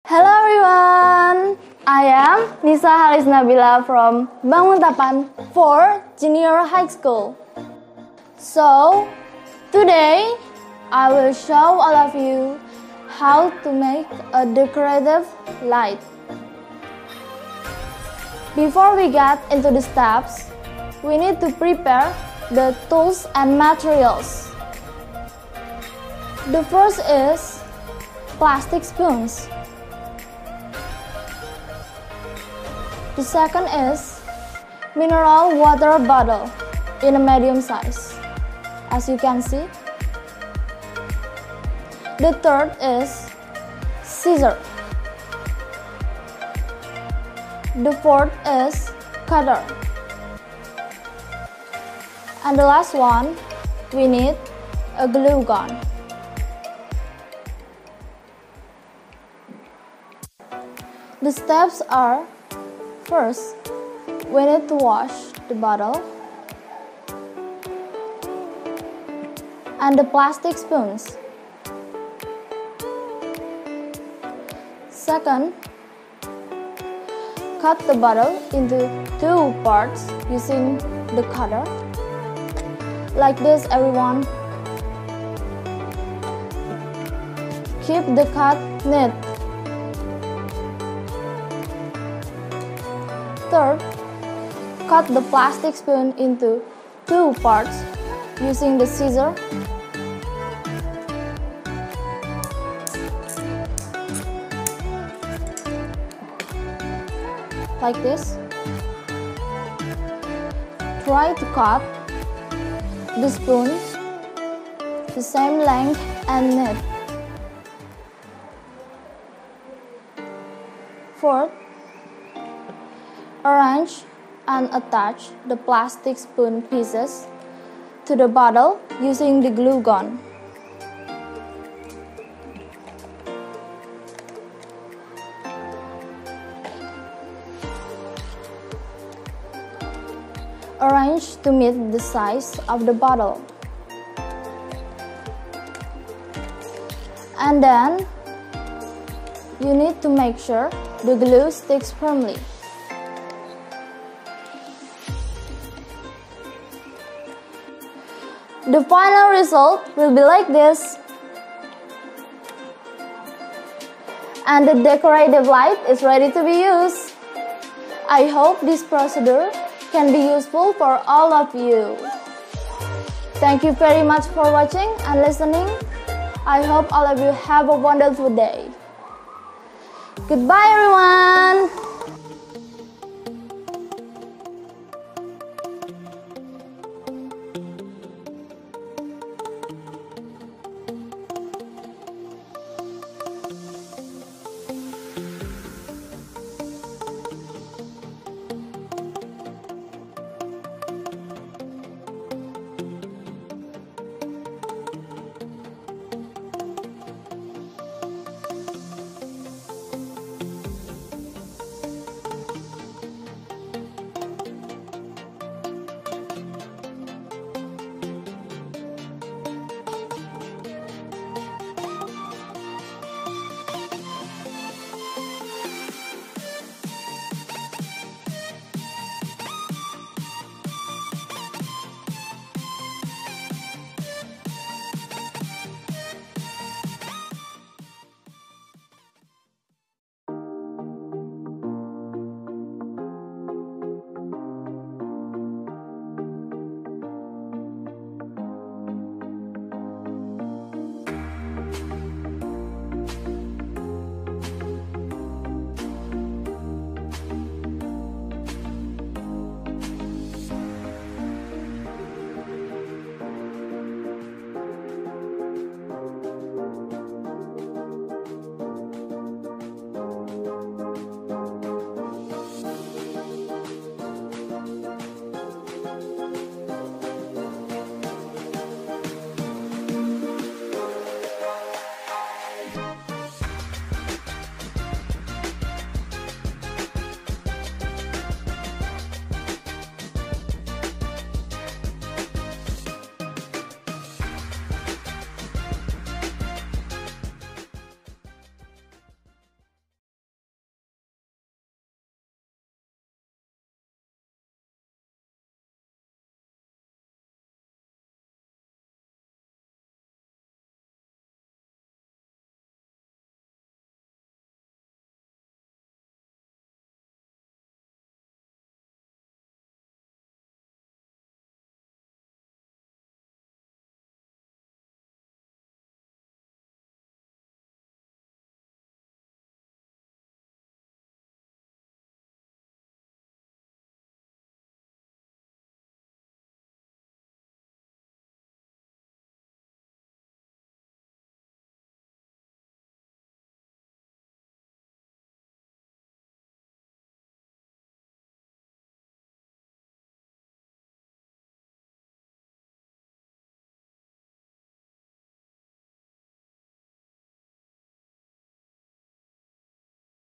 Hello everyone, I am Nisa Halis Nabila from Banguntapan 4 Junior High School. So, today I will show all of you how to make a decorative light. Before we get into the steps, we need to prepare the tools and materials. The first is plastic spoons. The second is mineral water bottle in a medium size, as you can see. The third is scissors. The fourth is cutter. And the last one, we need a glue gun. The steps are: first, we need to wash the bottle and the plastic spoons. Second, cut the bottle into 2 parts using the cutter. Like this, everyone. Keep the cut neat. Third, cut the plastic spoon into 2 parts using the scissors. Like this. Try to cut the spoon the same length and neat. Fourth, arrange and attach the plastic spoon pieces to the bottle using the glue gun. Arrange to meet the size of the bottle. And then, you need to make sure the glue sticks firmly. The final result will be like this. And the decorative light is ready to be used. I hope this procedure can be useful for all of you. Thank you very much for watching and listening. I hope all of you have a wonderful day. Goodbye everyone!